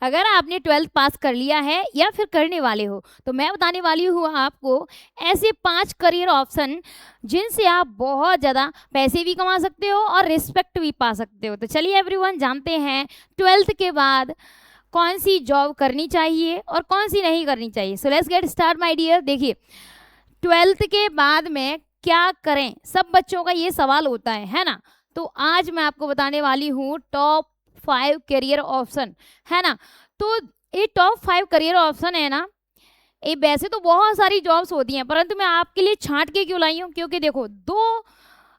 अगर आपने 12th पास कर लिया है या फिर करने वाले हो, तो मैं बताने वाली हूँ आपको ऐसे 5 करियर ऑप्शन जिनसे आप बहुत ज़्यादा पैसे भी कमा सकते हो और रिस्पेक्ट भी पा सकते हो। तो चलिए एवरीवन, जानते हैं 12th के बाद कौन सी जॉब करनी चाहिए और कौन सी नहीं करनी चाहिए। So let's get start my dear. देखिए, 12th के बाद में क्या करें, सब बच्चों का ये सवाल होता है ना। तो आज मैं आपको बताने वाली हूँ टॉप 5 करियर ऑप्शन, है ना। तो ये टॉप 5 करियर ऑप्शन है ना, ये वैसे तो बहुत सारी जॉब्स होती हैं, परंतु मैं आपके लिए छांट के क्यों लाई हूँ, क्योंकि देखो दो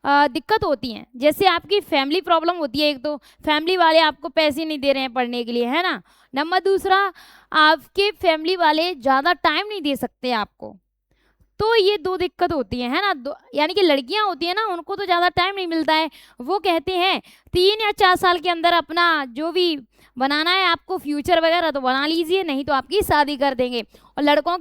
दिक्कत होती हैं। जैसे आपकी फैमिली प्रॉब्लम होती है, एक तो फैमिली वाले आपको पैसे नहीं दे रहे हैं पढ़ने के लिए, है ना। नंबर दूसरा, आपके फैमिली वाले ज़्यादा टाइम नहीं दे सकते आपको। तो ये दो दिक्कत होती है ना। यानी कि लड़कियां होती है ना, उनको तो ज़्यादा टाइम नहीं मिलता है। वो कहते हैं 3 या 4 साल के अंदर अपना जो भी बनाना है आपको फ्यूचर वगैरह तो बना लीजिए, नहीं तो आपकी शादी कर देंगे। और लड़कों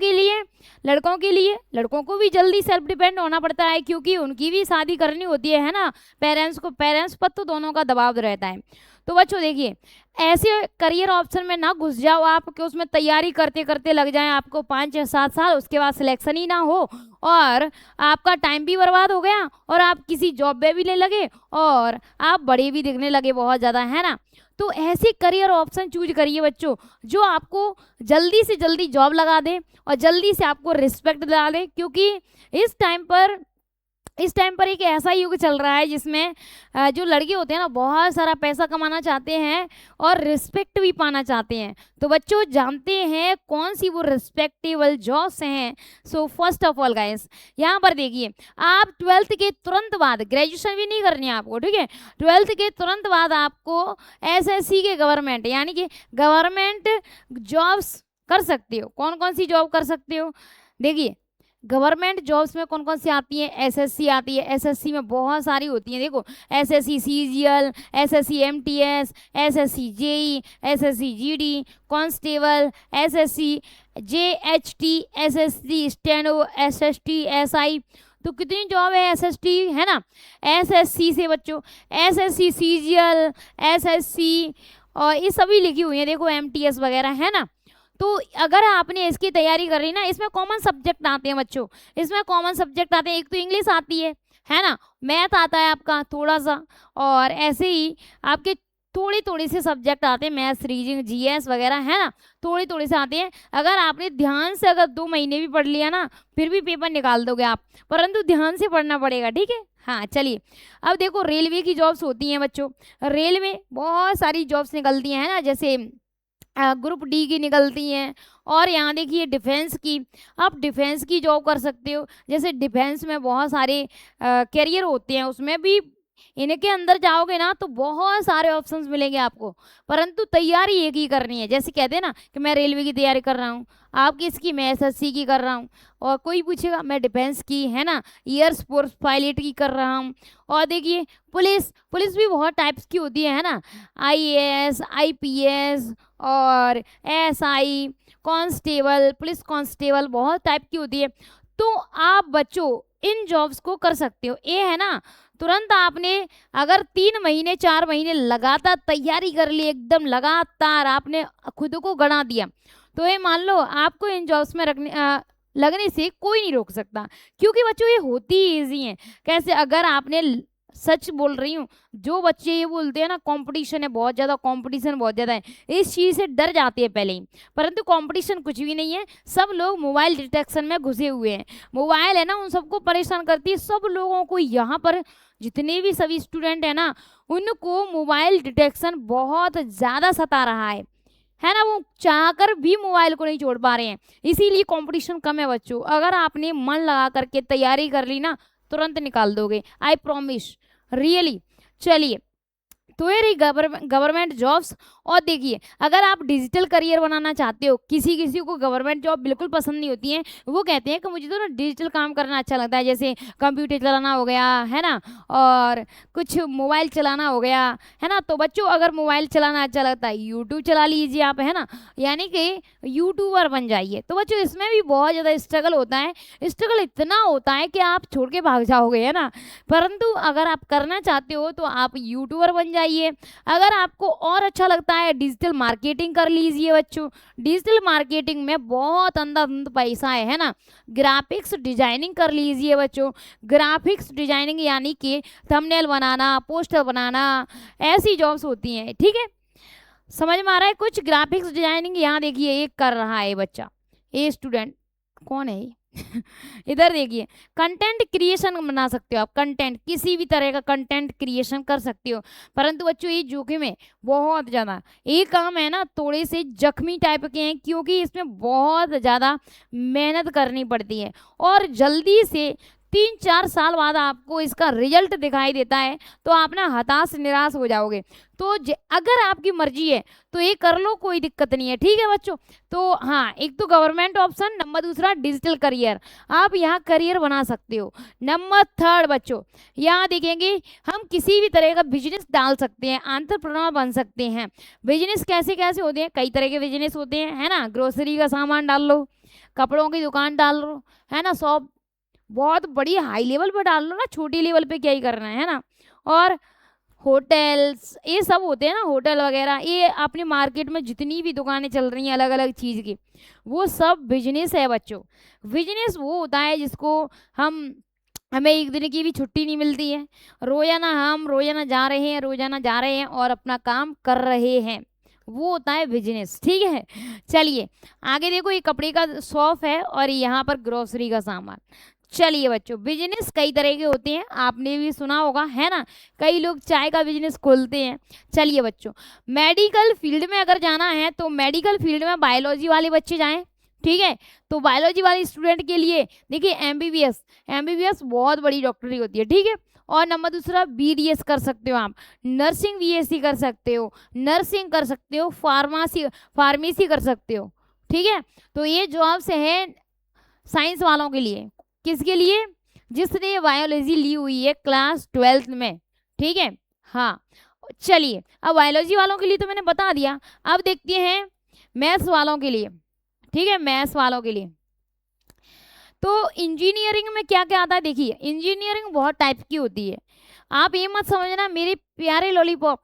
को भी जल्दी सेल्फ डिपेंड होना पड़ता है, क्योंकि उनकी भी शादी करनी होती है ना। पेरेंट्स पर तो दोनों का दबाव रहता है। तो बच्चों देखिए, ऐसे करियर ऑप्शन में ना घुस जाओ आप कि उसमें तैयारी करते करते लग जाए आपको 5 या 7 साल, उसके बाद सिलेक्शन ही ना हो और आपका टाइम भी बर्बाद हो गया और आप किसी जॉब में भी नहीं लगे और आप बड़े भी दिखने लगे बहुत ज़्यादा, है ना। तो ऐसे करियर ऑप्शन चूज करिए बच्चों, जो आपको जल्दी से जल्दी जॉब लगा दे और जल्दी से आपको रिस्पेक्ट दिला दे। क्योंकि इस टाइम पर एक ऐसा युग चल रहा है जिसमें जो लड़के होते हैं ना, बहुत सारा पैसा कमाना चाहते हैं और रिस्पेक्ट भी पाना चाहते हैं। तो बच्चों जानते हैं कौन सी वो रिस्पेक्टेबल जॉब्स हैं। So first of all guys, यहाँ पर देखिए, आप 12th के तुरंत बाद, ग्रेजुएशन भी नहीं करनी है आपको, ठीक है। 12th के तुरंत बाद आपको एसएससी के गवर्नमेंट यानी कि गवर्नमेंट जॉब्स कर सकते हो। कौन कौन सी जॉब कर सकते हो, देखिए गवर्नमेंट जॉब्स में कौन कौन सी आती है। एसएससी आती है, एसएससी में बहुत सारी होती हैं। देखो, SSC CGL, SSC MTS, SSC JE, SSC GD, constable, SSC JHT, SSC steno, SST SI. तो कितनी जॉब है एसएसटी, है ना। एसएससी से बच्चों एसएससी सीजीएल, एसएससी और ये सभी लिखी हुई है, देखो एमटीएस वगैरह, है ना। तो अगर आपने इसकी तैयारी कर रही ना, इसमें कॉमन सब्जेक्ट आते हैं बच्चों, इसमें कॉमन सब्जेक्ट आते हैं। एक तो इंग्लिश आती है ना। मैथ आता है आपका थोड़ा सा, और ऐसे ही आपके थोड़ी थोड़ी से सब्जेक्ट आते हैं, मैथ्स, रीजनिंग, जीएस वगैरह, है ना। थोड़ी थोड़ी से आते हैं। अगर आपने ध्यान से अगर 2 महीने भी पढ़ लिया ना, फिर भी पेपर निकाल दोगे आप, परंतु ध्यान से पढ़ना पड़ेगा, ठीक है। हाँ चलिए, अब देखो रेलवे की जॉब्स होती हैं बच्चों। रेलवे बहुत सारी जॉब्स निकलती हैं, है ना। जैसे ग्रुप डी की निकलती हैं, और यहाँ देखिए डिफेंस की, आप डिफेंस की जॉब कर सकते हो। जैसे डिफेंस में बहुत सारे करियर होते हैं, उसमें भी इनके अंदर जाओगे ना तो बहुत सारे ऑप्शंस मिलेंगे आपको, परंतु तैयारी एक ही करनी है। जैसे कहते हैं ना कि मैं रेलवे की तैयारी कर रहा हूँ, आप किसकी, मैं एसएससी की कर रहा हूँ, और कोई पूछेगा मैं डिफेंस की, है ना, एयर फोर्स पायलट की कर रहा हूँ। और देखिए पुलिस भी बहुत टाइप्स की होती है ना, आईएएस, आईपीएस और एसआई, कांस्टेबल, पुलिस कांस्टेबल, बहुत टाइप की होती है। तो आप बच्चों इन जॉब्स को कर सकते हो। ये है ना, तुरंत आपने अगर 3 महीने 4 महीने लगातार तैयारी कर ली, एकदम लगातार आपने खुद को गड़ा दिया, तो ये मान लो आपको इन जॉब्स में लगने से कोई नहीं रोक सकता। क्योंकि बच्चों ये होती ही ईजी है। कैसे, अगर आपने, सच बोल रही हूँ, जो बच्चे ये बोलते हैं ना कंपटीशन है बहुत ज़्यादा, कंपटीशन बहुत ज़्यादा है, इस चीज़ से डर जाते हैं पहले ही, परंतु कंपटीशन कुछ भी नहीं है। सब लोग मोबाइल डिटेक्शन में घुसे हुए हैं। मोबाइल है ना, उन सबको परेशान करती है। सब लोगों को यहाँ पर जितने भी सभी स्टूडेंट हैं ना, उनको मोबाइल डिटेक्शन बहुत ज़्यादा सता रहा है ना। वो चाहकर भी मोबाइल को नहीं छोड़ पा रहे हैं, इसीलिए कंपटीशन कम है बच्चों। अगर आपने मन लगा करके तैयारी कर ली ना, तुरंत निकाल दोगे, आई प्रॉमिस, रियली। चलिए, तो ये रही गवर्नमेंट जॉब्स। और देखिए, अगर आप डिजिटल करियर बनाना चाहते हो, किसी को गवर्नमेंट जॉब बिल्कुल पसंद नहीं होती है, वो कहते हैं कि मुझे तो ना डिजिटल काम करना अच्छा लगता है, जैसे कंप्यूटर चलाना हो गया, है ना, और कुछ मोबाइल चलाना हो गया, है ना। तो बच्चों अगर मोबाइल चलाना अच्छा लगता है, यूट्यूब चला लीजिए आप, है ना, यानी कि यूट्यूबर बन जाइए। तो बच्चों इसमें भी बहुत ज़्यादा स्ट्रगल होता है, स्ट्रगल इतना होता है कि आप छोड़ के भाग जाओगे, है ना। परंतु अगर आप करना चाहते हो तो आप यूट्यूबर बन जाइए। अगर आपको और अच्छा लगता है डिजिटल मार्केटिंग कर लीजिए बच्चों। डिजिटल मार्केटिंग में बहुत अंधाधुंध पैसा है ना। ग्राफिक्स डिजाइनिंग कर लीजिए बच्चों। ग्राफिक्स डिजाइनिंग यानी कि थंबनेल बनाना, पोस्टर बनाना, ऐसी जॉब्स होती हैं, ठीक है। समझ में आ रहा है कुछ? ग्राफिक्स डिजाइनिंग यहाँ देखिए एक कर रहा है बच्चा, ये स्टूडेंट कौन है इधर देखिए। कंटेंट क्रिएशन बना सकते हो आप, कंटेंट किसी भी तरह का कंटेंट क्रिएशन कर सकते हो। परंतु बच्चों ये जोखिम है बहुत ज़्यादा। ये काम है ना थोड़े से जख्मी टाइप के हैं, क्योंकि इसमें बहुत ज़्यादा मेहनत करनी पड़ती है और जल्दी से 3-4 साल बाद आपको इसका रिजल्ट दिखाई देता है तो आप ना हताश निराश हो जाओगे। तो अगर आपकी मर्जी है तो ये कर लो, कोई दिक्कत नहीं है, ठीक है बच्चों। तो हाँ, एक तो गवर्नमेंट ऑप्शन, नंबर दूसरा डिजिटल करियर, आप यहाँ करियर बना सकते हो। नंबर थर्ड बच्चों, यहाँ देखेंगे हम किसी भी तरह का बिजनेस डाल सकते हैं, एंटरप्रेन्योर बन सकते हैं। बिजनेस कैसे कैसे होते हैं, कई तरह के बिजनेस होते हैं, है ना। ग्रोसरी का सामान डाल लो, कपड़ों की दुकान डाल लो, है ना, शॉप बहुत बड़ी हाई लेवल पर डाल लो ना, छोटी लेवल पे क्या ही करना है ना। और होटल्स ये सब होते हैं ना, होटल वगैरह, ये अपनी मार्केट में जितनी भी दुकानें चल रही हैं अलग अलग चीज़ की, वो सब बिजनेस है बच्चों। बिजनेस वो होता है जिसको हमें एक दिन की भी छुट्टी नहीं मिलती है, रोजाना जा रहे हैं और अपना काम कर रहे हैं, वो होता है बिजनेस, ठीक है। चलिए आगे देखो, ये कपड़े का शॉप है और यहाँ पर ग्रोसरी का सामान। चलिए बच्चों, बिजनेस कई तरह के होते हैं, आपने भी सुना होगा, है ना। कई लोग चाय का बिजनेस खोलते हैं। चलिए बच्चों, मेडिकल फील्ड में अगर जाना है तो मेडिकल फील्ड में बायोलॉजी वाले बच्चे जाएं, ठीक है। तो बायोलॉजी वाले स्टूडेंट के लिए देखिए एमबीबीएस बहुत बड़ी डॉक्टरी होती है, ठीक है। और नंबर दूसरा बीडीएस कर सकते हो आप, नर्सिंग बीएससी कर सकते हो, नर्सिंग कर सकते हो, फार्मेसी कर सकते हो, ठीक है। तो ये जॉब्स है साइंस वालों के लिए। किसके लिए? जिसने बायोलॉजी ली हुई है क्लास 12th में, ठीक है। हाँ चलिए, अब बायोलॉजी वालों के लिए तो मैंने बता दिया, अब देखते हैं मैथ्स वालों के लिए, ठीक है। मैथ्स वालों के लिए तो इंजीनियरिंग में क्या क्या आता है, देखिए इंजीनियरिंग बहुत टाइप की होती है। आप ये मत समझना मेरे प्यारे लॉलीपॉप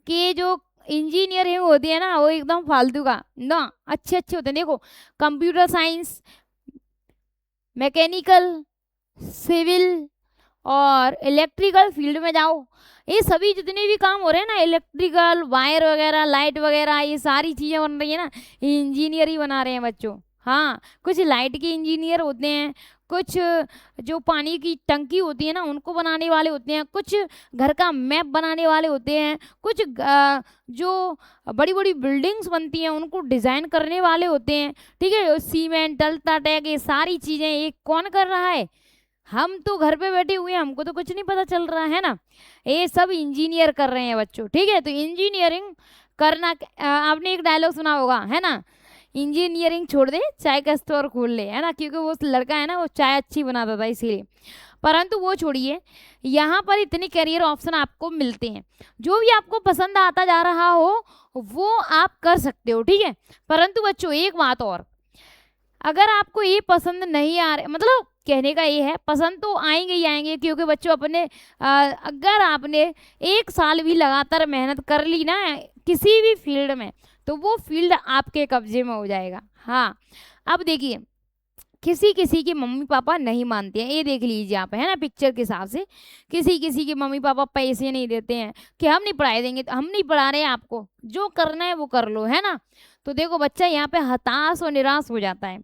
कि जो इंजीनियरिंग होती है ना वो एकदम फालतू का ना, अच्छे अच्छे होते हैं। देखो कंप्यूटर साइंस, मैकेनिकल, सिविल और इलेक्ट्रिकल फील्ड में जाओ, ये सभी जितने भी काम हो रहे हैं ना, इलेक्ट्रिकल वायर वगैरह, लाइट वगैरह, ये सारी चीज़ें बन रही है ना, इंजीनियर ही बना रहे हैं बच्चों। हाँ, कुछ लाइट के इंजीनियर होते हैं, कुछ जो पानी की टंकी होती है ना उनको बनाने वाले होते हैं, कुछ घर का मैप बनाने वाले होते हैं, कुछ जो बड़ी बड़ी बिल्डिंग्स बनती हैं उनको डिज़ाइन करने वाले होते हैं, ठीक है। सीमेंट, अल्ट्राटेक, ये सारी चीज़ें ये कौन कर रहा है? हम तो घर पे बैठे हुए हैं, हमको तो कुछ नहीं पता चल रहा है ना, ये सब इंजीनियर कर रहे हैं बच्चों, ठीक है। तो इंजीनियरिंग करना, आपने एक डायलॉग सुना होगा, है ना, इंजीनियरिंग छोड़ दे चाय का स्टोर खोल ले, है ना, क्योंकि वो लड़का है ना वो चाय अच्छी बनाता था इसीलिए। परंतु वो छोड़िए, यहाँ पर इतने करियर ऑप्शन आपको मिलते हैं, जो भी आपको पसंद आता जा रहा हो वो आप कर सकते हो, ठीक है। परंतु बच्चों एक बात और, अगर आपको ये पसंद नहीं आ रहे, मतलब कहने का ये है पसंद तो आएंगे ही आएंगे, क्योंकि बच्चों अपने अगर आपने 1 साल भी लगातार मेहनत कर ली ना किसी भी फील्ड में तो वो फील्ड आपके कब्जे में हो जाएगा। हाँ, अब देखिए किसी किसी के मम्मी पापा नहीं मानते हैं, ये देख लीजिए आप, है ना, पिक्चर के हिसाब से किसी किसी के मम्मी पापा पैसे नहीं देते हैं कि हम नहीं पढ़ाई देंगे, तो हम नहीं पढ़ा रहे हैं, आपको जो करना है वो कर लो, है ना। तो देखो बच्चा यहाँ पे हताश और निराश हो जाता है,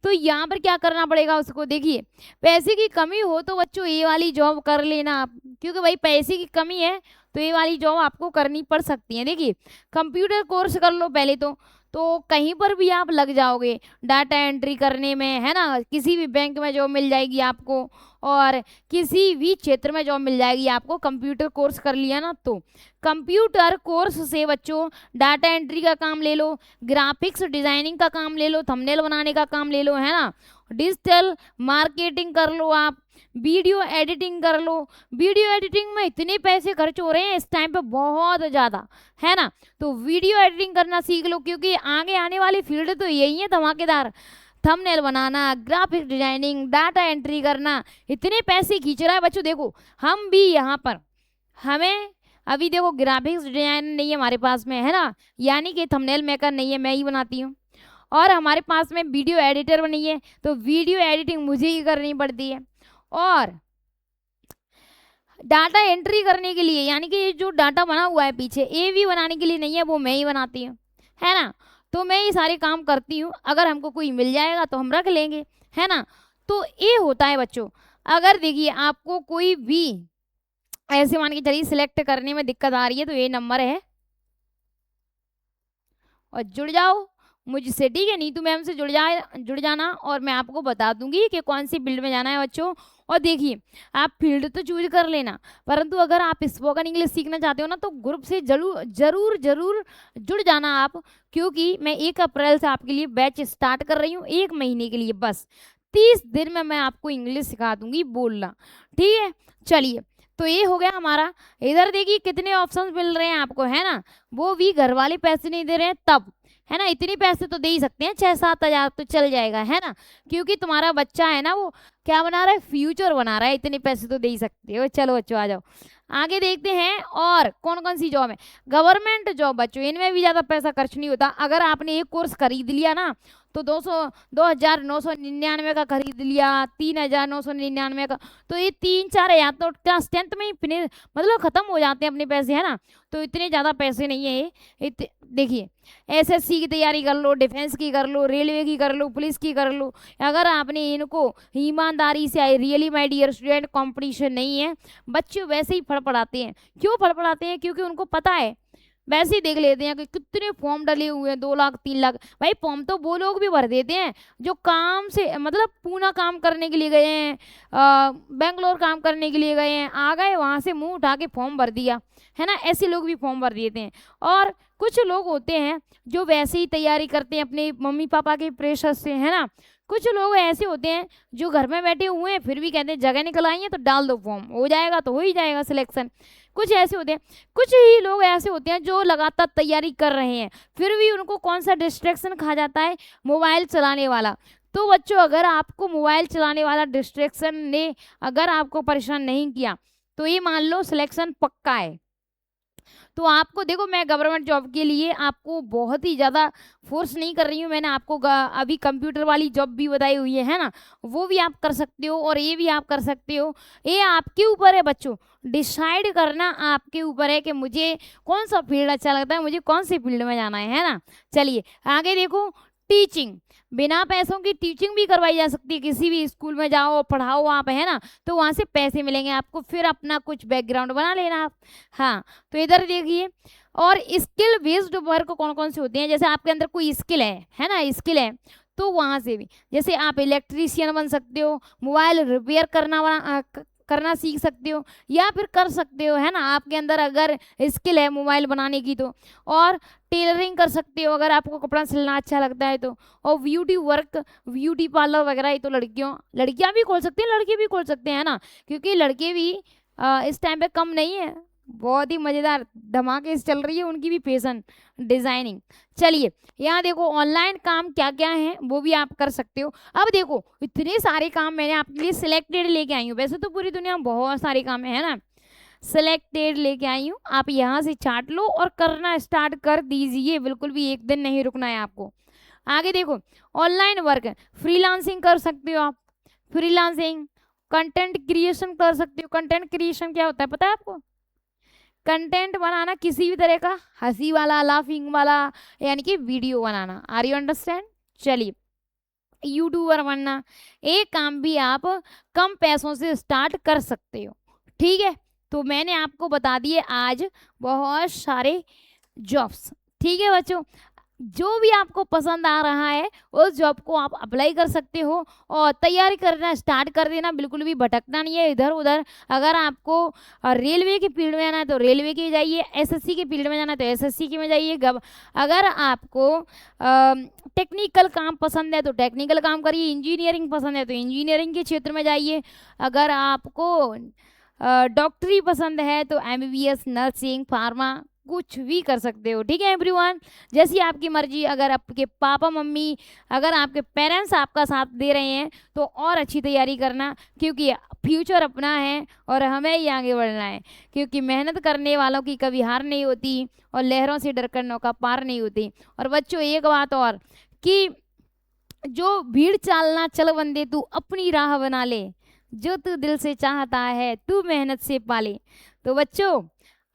तो यहाँ पर क्या करना पड़ेगा उसको, देखिए पैसे की कमी हो तो बच्चों ये वाली जॉब कर लेना आप, क्योंकि भाई पैसे की कमी है तो ये वाली जॉब आपको करनी पड़ सकती है। देखिए कंप्यूटर कोर्स कर लो पहले तो कहीं पर भी आप लग जाओगे, डाटा एंट्री करने में, है ना, किसी भी बैंक में जॉब मिल जाएगी आपको और किसी भी क्षेत्र में जॉब मिल जाएगी आपको, कंप्यूटर कोर्स कर लिया ना। तो कंप्यूटर कोर्स से बच्चों डाटा एंट्री का काम ले लो, ग्राफिक्स डिजाइनिंग का काम ले लो, थंबनेल बनाने का काम ले लो, है ना, डिजिटल मार्केटिंग कर लो, आप वीडियो एडिटिंग कर लो। वीडियो एडिटिंग में इतने पैसे खर्च हो रहे हैं इस टाइम पे बहुत ज़्यादा, है ना, तो वीडियो एडिटिंग करना सीख लो, क्योंकि आगे आने वाली फील्ड तो यही है धमाकेदार, थंबनेल बनाना, ग्राफिक डिजाइनिंग, डाटा एंट्री करना, इतने पैसे खींच रहा है बच्चों। देखो हम भी यहाँ पर हमें अभी देखो ग्राफिक्स डिजाइन नहीं है हमारे पास में, है ना, यानी कि थंबनेल मेकर नहीं है, मैं ही बनाती हूँ। और हमारे पास में वीडियो एडिटर नहीं है, तो वीडियो एडिटिंग मुझे ही करनी पड़ती है। और डाटा एंट्री करने के लिए, यानी कि ये जो डाटा बना हुआ है पीछे, ये भी बनाने के लिए नहीं है, वो मैं ही बनाती हूँ, है ना। तो मैं ये सारे काम करती हूँ। अगर हमको कोई मिल जाएगा तो हम रख लेंगे, है ना। तो ये होता है बच्चों। अगर देखिए आपको कोई भी ऐसे मान के चलिए सिलेक्ट करने में दिक्कत आ रही है, तो ये नंबर है और जुड़ जाओ मुझसे, ठीक है। नीतू मैम से जुड़ जाना और मैं आपको बता दूंगी कि कौन सी फील्ड में जाना है बच्चों। और देखिए आप फील्ड तो चूज कर लेना, परंतु अगर आप स्पोकन इंग्लिश सीखना चाहते हो ना, तो ग्रुप से जरूर जरूर जरूर जुड़ जाना आप, क्योंकि मैं 1 अप्रैल से आपके लिए बैच स्टार्ट कर रही हूँ, 1 महीने के लिए बस। 30 दिन में मैं आपको इंग्लिश सिखा दूंगी बोलना, ठीक है। चलिए, तो ये हो गया हमारा। इधर देखिए कितने ऑप्शंस मिल रहे हैं आपको, है ना, वो भी घर वाले पैसे नहीं दे रहे हैं तब, है ना। इतने पैसे तो दे ही सकते हैं, 6-7 हजार तो चल जाएगा, है ना, क्योंकि तुम्हारा बच्चा है ना, वो क्या बना रहा है, फ्यूचर बना रहा है, इतने पैसे तो दे ही सकते हो। चलो बच्चों आ जाओ, आगे देखते हैं और कौन कौन सी जॉब है। गवर्नमेंट जॉब बच्चों, इनमें भी ज़्यादा पैसा खर्च नहीं होता। अगर आपने एक कोर्स खरीद लिया ना, तो 2,999 का खरीद लिया, 3,999 का, तो ये 3-4 हजार तो क्लास 10th में ही मतलब खत्म हो जाते हैं अपने पैसे, है ना। तो इतने ज़्यादा पैसे नहीं है ये। देखिए एसएससी की तैयारी कर लो, डिफेंस की कर लो, रेलवे की कर लो, पुलिस की कर लो। अगर आपने इनको ईमानदारी से I, really my dear student, competition नहीं है, बच्चे वैसे ही फड़फड़ाते हैं। क्यों फड़फड़ाते हैं? क्योंकि उनको पता है, वैसे ही देख लेते हैं कि कितने फॉर्म डले हुए हैं, 2 लाख 3 लाख। भाई फॉर्म तो वो लोग भी भर देते हैं जो काम से, मतलब पूना काम करने के लिए गए हैं, बेंगलोर काम करने के लिए गए हैं, आ गए वहाँ से मुंह उठा के फॉर्म भर दिया, है ना। ऐसे लोग भी फॉर्म भर देते हैं। और कुछ लोग होते हैं जो वैसे ही तैयारी करते हैं अपने मम्मी पापा के प्रेशर से, है ना। कुछ लोग ऐसे होते हैं जो घर में बैठे हुए हैं, फिर भी कहते हैं जगह निकल आई है तो डाल दो फॉर्म, हो जाएगा तो हो ही जाएगा सिलेक्शन। कुछ ऐसे होते हैं, कुछ ही लोग ऐसे होते हैं जो लगातार तैयारी कर रहे हैं, फिर भी उनको कौन सा डिस्ट्रैक्शन खा जाता है, मोबाइल चलाने वाला। तो बच्चों अगर आपको मोबाइल चलाने वाला डिस्ट्रैक्शन ने अगर आपको परेशान नहीं किया, तो ये मान लो सिलेक्शन पक्का है। तो आपको देखो, मैं गवर्नमेंट जॉब के लिए आपको बहुत ही ज़्यादा फोर्स नहीं कर रही हूँ। मैंने आपको अभी कंप्यूटर वाली जॉब भी बताई हुई है ना, वो भी आप कर सकते हो और ये भी आप कर सकते हो। ये आपके ऊपर है बच्चों, डिसाइड करना आपके ऊपर है कि मुझे कौन सा फील्ड अच्छा लगता है, मुझे कौन से फील्ड में जाना है ना। चलिए आगे देखो, टीचिंग, बिना पैसों की टीचिंग भी करवाई जा सकती है। किसी भी स्कूल में जाओ पढ़ाओ आप, है ना, तो वहाँ से पैसे मिलेंगे आपको, फिर अपना कुछ बैकग्राउंड बना लेना आप। हाँ, तो इधर देखिए, और स्किल बेस्ड वर्क कौन कौन से होते हैं, जैसे आपके अंदर कोई स्किल है ना, स्किल है, तो वहाँ से भी, जैसे आप इलेक्ट्रीशियन बन सकते हो, मोबाइल रिपेयर करना सीख सकते हो, या फिर कर सकते हो, है ना, आपके अंदर अगर स्किल है मोबाइल बनाने की तो। और टेलरिंग कर सकते हो अगर आपको कपड़ा सिलना अच्छा लगता है तो। और ब्यूटी वर्क, ब्यूटी पार्लर वगैरह, ये तो लड़कियां भी खोल सकते हैं, लड़के भी खोल सकते हैं, है ना, क्योंकि लड़के भी इस टाइम पे कम नहीं है, बहुत ही मज़ेदार धमाके चल रही है उनकी भी फैशन डिज़ाइनिंग। चलिए यहाँ देखो ऑनलाइन काम क्या क्या है वो भी आप कर सकते हो। अब देखो इतने सारे काम मैंने आपके लिए सिलेक्टेड लेके आई हूँ, वैसे तो पूरी दुनिया में बहुत सारे काम है ना, सिलेक्टेड लेके आई हूँ। आप यहाँ से चाट लो और करना स्टार्ट कर दीजिए, बिल्कुल भी एक दिन नहीं रुकना है आपको। आगे देखो, ऑनलाइन वर्क, फ्रीलांसिंग कर सकते हो आप, फ्रीलांसिंग, कंटेंट क्रिएशन कर सकते हो। कंटेंट क्रिएशन क्या होता है पता है आपको? कंटेंट बनाना किसी भी तरह का, हंसी वाला, लाफिंग वाला, यानी कि वीडियो बनाना। Are you understand? चलिए, यूट्यूबर बनना, एक काम भी आप कम पैसों से स्टार्ट कर सकते हो, ठीक है। तो मैंने आपको बता दिए आज बहुत सारे जॉब्स, ठीक है बच्चों। जो भी आपको पसंद आ रहा है उस जॉब को आप अप्लाई कर सकते हो और तैयारी करना स्टार्ट कर देना, बिल्कुल भी भटकना नहीं है इधर उधर। अगर आपको रेलवे की फील्ड में जाना है तो रेलवे की जाइए, एसएससी की फील्ड में जाना है तो एसएससी की में जाइए। अगर आपको टेक्निकल काम पसंद है तो टेक्निकल काम करिए, इंजीनियरिंग पसंद है तो इंजीनियरिंग के क्षेत्र में जाइए। अगर आपको डॉक्टरी पसंद है तो एमबीबीएस, नर्सिंग, फार्मा, कुछ भी कर सकते हो, ठीक है एवरीवन, जैसी आपकी मर्जी। अगर आपके पापा मम्मी, अगर आपके पेरेंट्स आपका साथ दे रहे हैं तो और अच्छी तैयारी करना, क्योंकि फ्यूचर अपना है और हमें ही आगे बढ़ना है, क्योंकि मेहनत करने वालों की कभी हार नहीं होती और लहरों से डर कर नौका पार नहीं होती। और बच्चों एक बात और कि जो भीड़ चालना चल बंदे तू अपनी राह बना ले, जो तू दिल से चाहता है तू मेहनत से पाले। तो बच्चों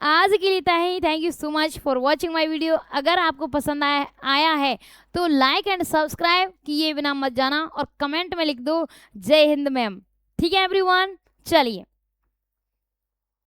आज के लिए इतना ही। Thank you so much for watching my video. अगर आपको पसंद आया है तो लाइक एंड सब्सक्राइब किए बिना मत जाना और कमेंट में लिख दो जय हिंद मैम, ठीक है एवरीवन। चलिए।